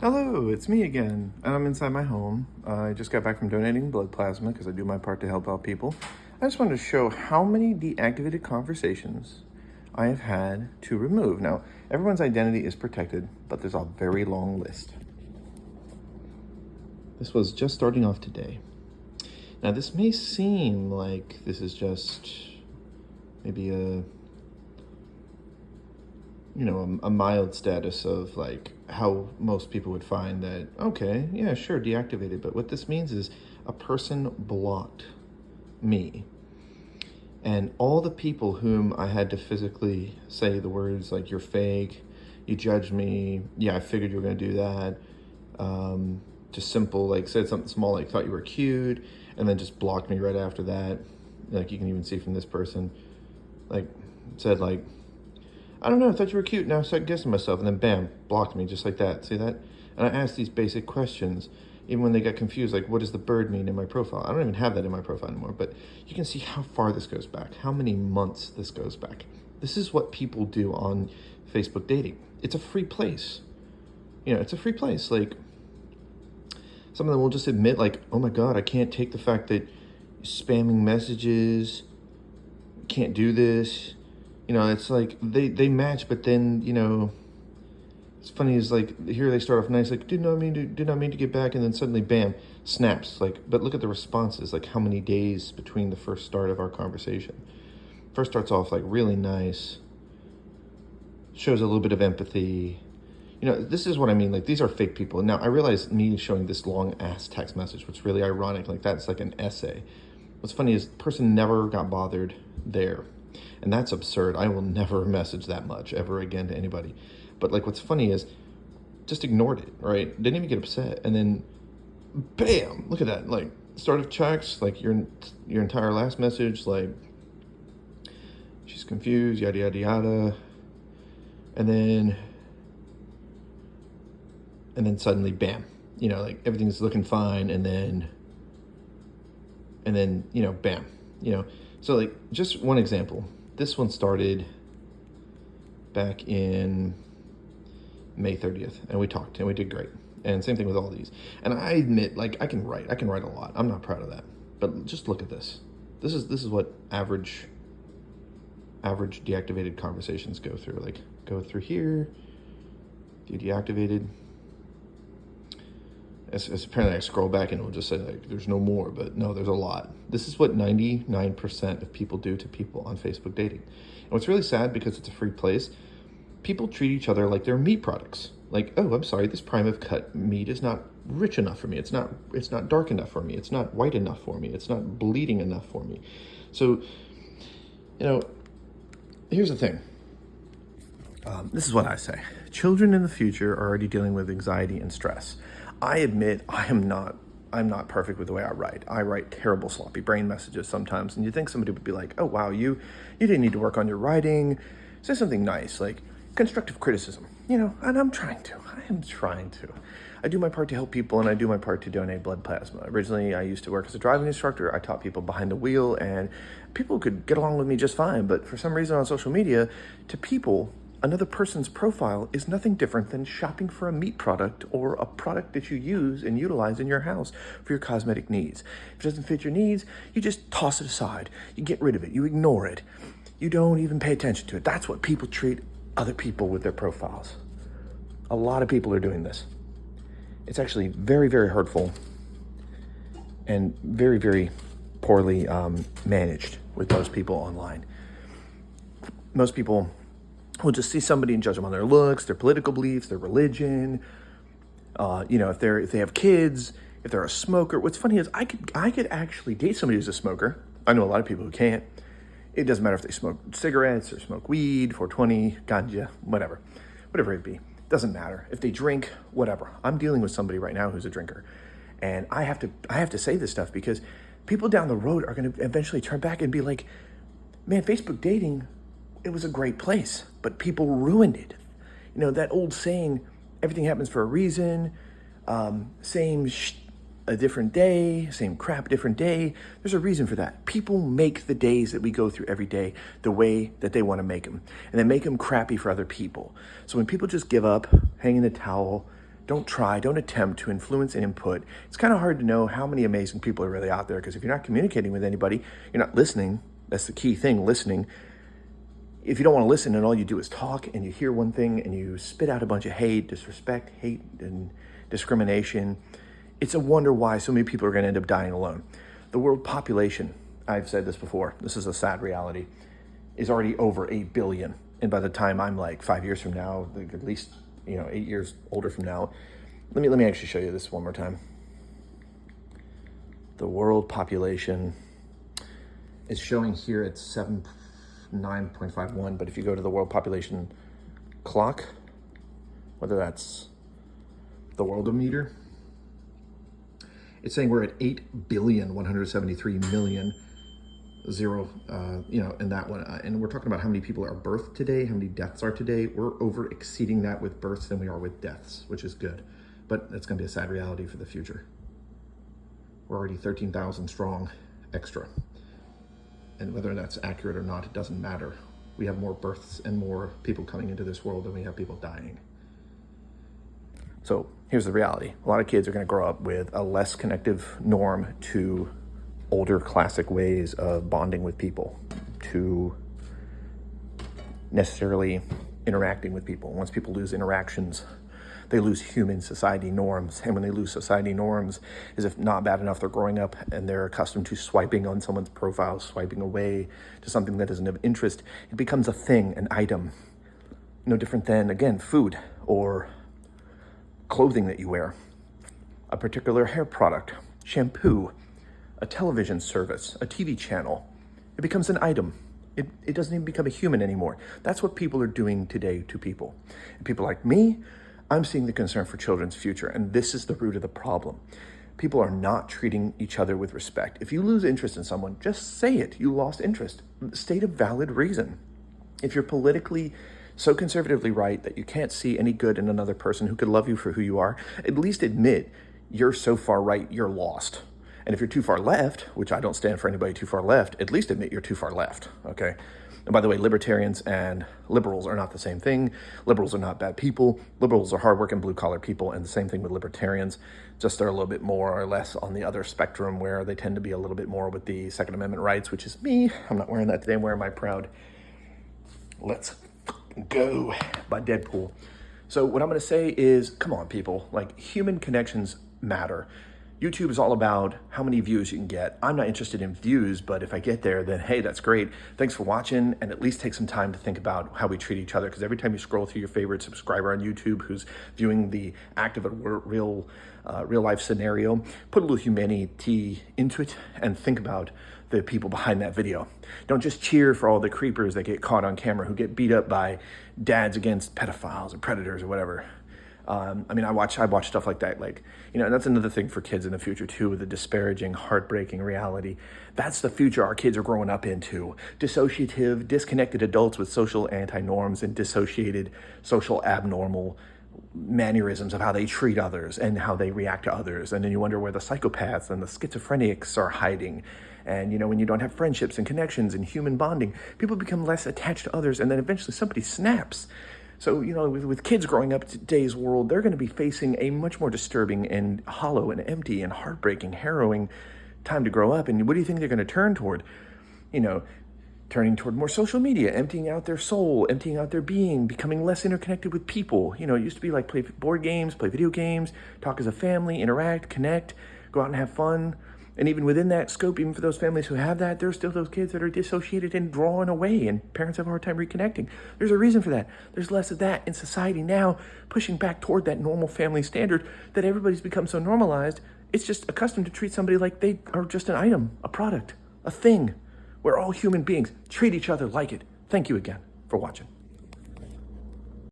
Hello, it's me again, and I'm inside my home. I just got back from donating blood plasma because I do my part to help out people. I just wanted to show how many deactivated conversations I have had to remove. Now, everyone's identity is protected, but there's a very long list. This was just starting off today. Now, this may seem like this is just maybe a mild status of like how most people would find that, okay, yeah, sure, deactivated. But what this means is a person blocked me. And all the people whom I had to physically say the words like, you're fake, you judged me, yeah, I figured you were gonna do that. Just simple, like said something small, like thought you were cute, and then just blocked me right after that. Like you can even see from this person, like said like, I don't know, I thought you were cute, now I'm second guessing myself, and then bam, blocked me just like that, see that? And I asked these basic questions, even when they got confused, like what does the bird mean in my profile? I don't even have that in my profile anymore, but you can see how far this goes back, how many months this goes back. This is what people do on Facebook dating. It's a free place. It's a free place. Like, some of them will just admit like, oh my God, I can't take the fact that spamming messages, can't do this. It's like they match, but then, it's funny is like here they start off nice, like did not mean to get back, and then suddenly bam, snaps. Like, but look at the responses, like how many days between the first start of our conversation. First starts off like really nice, shows a little bit of empathy. This is what I mean, like these are fake people. Now I realize me showing this long ass text message, what's really ironic, like that's like an essay. What's funny is the person never got bothered there. And that's absurd. I will never message that much ever again to anybody. But like what's funny is just ignored it, right? Didn't even get upset. And then bam, look at that. Like start of checks, like your entire last message, like she's confused, yada, yada, yada. And then suddenly bam, like everything's looking fine. And then, bam, So like just one example. This one started back in May 30th, and we talked and we did great. And same thing with all these. And I admit, like I can write a lot. I'm not proud of that. But just look at this. This is what average deactivated conversations go through. Like go through here, you deactivated. As apparently I scroll back and it'll just say like there's no more, but no, there's a lot. This is what 99% of people do to people on Facebook dating. And what's really sad, because it's a free place, people treat each other like they're meat products. Like, oh, I'm sorry, this prime of cut meat is not rich enough for me. It's not dark enough for me. It's not white enough for me. It's not bleeding enough for me. So, here's the thing. This is what I say. Children in the future are already dealing with anxiety and stress. I admit I'm not perfect with the way I write. I write terrible sloppy brain messages sometimes, and you think somebody would be like, oh wow, you didn't need to work on your writing. Say something nice, like constructive criticism, and I am trying to. I do my part to help people, and I do my part to donate blood plasma. Originally, I used to work as a driving instructor. I taught people behind the wheel, and people could get along with me just fine, but for some reason on social media, to people, another person's profile is nothing different than shopping for a meat product or a product that you use and utilize in your house for your cosmetic needs. If it doesn't fit your needs, you just toss it aside. You get rid of it. You ignore it. You don't even pay attention to it. That's what people treat other people with their profiles. A lot of people are doing this. It's actually very, very hurtful and very, very poorly managed with most people online. Most people will just see somebody and judge them on their looks, their political beliefs, their religion. If they have kids, if they're a smoker. What's funny is I could actually date somebody who's a smoker. I know a lot of people who can't. It doesn't matter if they smoke cigarettes or smoke weed, 420, ganja, whatever it be. Doesn't matter if they drink, whatever. I'm dealing with somebody right now who's a drinker, and I have to say this stuff because people down the road are going to eventually turn back and be like, man, Facebook dating, it was a great place, but people ruined it. That old saying, everything happens for a reason, a different day, same crap, different day. There's a reason for that. People make the days that we go through every day the way that they want to make them, and they make them crappy for other people. So when people just give up, hang in the towel, Don't try, don't attempt to influence and input. It's kind of hard to know how many amazing people are really out there, because if you're not communicating with anybody, you're not listening. That's the key thing, listening. If you don't want to listen and all you do is talk and you hear one thing and you spit out a bunch of hate, disrespect, hate, and discrimination, it's a wonder why so many people are going to end up dying alone. The world population, I've said this before, this is a sad reality, is already over 8 billion. And by the time I'm like 5 years from now, like at least 8 years older from now, let me actually show you this one more time. The world population is showing here at 9.51, but if you go to the world population clock, whether that's the worldometer, it's saying we're at 8,173,000,000 zero, in that one. And we're talking about how many people are birthed today, how many deaths are today. We're over exceeding that with births than we are with deaths, which is good. But it's going to be a sad reality for the future. We're already 13,000 strong extra. And whether that's accurate or not, it doesn't matter. We have more births and more people coming into this world than we have people dying. So here's the reality. A lot of kids are going to grow up with a less connective norm to older classic ways of bonding with people, to necessarily interacting with people. Once people lose interactions, they lose human society norms. And when they lose society norms, as if not bad enough, they're growing up and they're accustomed to swiping on someone's profile, swiping away to something that isn't of interest. It becomes a thing, an item. No different than, again, food or clothing that you wear, a particular hair product, shampoo, a television service, a TV channel. It becomes an item. It doesn't even become a human anymore. That's what people are doing today to people. And people like me, I'm seeing the concern for children's future, and this is the root of the problem. People are not treating each other with respect. If you lose interest in someone, just say it. You lost interest. State a valid reason. If you're politically so conservatively right that you can't see any good in another person who could love you for who you are, at least admit you're so far right, you're lost. And if you're too far left, which I don't stand for anybody too far left, at least admit you're too far left, okay? And by the way, libertarians and liberals are not the same thing. Liberals are not bad people. Liberals are hardworking blue-collar people, and the same thing with libertarians. Just they're a little bit more or less on the other spectrum where they tend to be a little bit more with the Second Amendment rights, which is me. I'm not wearing that today. I'm wearing my proud "Let's Go" by Deadpool. So what I'm going to say is, come on, people. Like, human connections matter. YouTube is all about how many views you can get. I'm not interested in views, but if I get there, then hey, that's great. Thanks for watching, and at least take some time to think about how we treat each other, because every time you scroll through your favorite subscriber on YouTube who's viewing the act of a real life scenario, put a little humanity into it and think about the people behind that video. Don't just cheer for all the creepers that get caught on camera who get beat up by dads against pedophiles or predators or whatever. I watch stuff like that, and that's another thing for kids in the future too, with the disparaging, heartbreaking reality. That's the future our kids are growing up into. Dissociative, disconnected adults with social anti-norms and dissociated social abnormal mannerisms of how they treat others and how they react to others. And then you wonder where the psychopaths and the schizophrenics are hiding. And, when you don't have friendships and connections and human bonding, people become less attached to others, and then eventually somebody snaps. So, with kids growing up in today's world, they're going to be facing a much more disturbing and hollow and empty and heartbreaking, harrowing time to grow up. And what do you think they're going to turn toward? Turning toward more social media, emptying out their soul, emptying out their being, becoming less interconnected with people. It used to be like play board games, play video games, talk as a family, interact, connect, go out and have fun. And even within that scope, even for those families who have that, there's still those kids that are dissociated and drawn away, and parents have a hard time reconnecting. There's a reason for that. There's less of that in society now, pushing back toward that normal family standard that everybody's become so normalized. It's just accustomed to treat somebody like they are just an item, a product, a thing. We're all human beings. Treat each other like it. Thank you again for watching.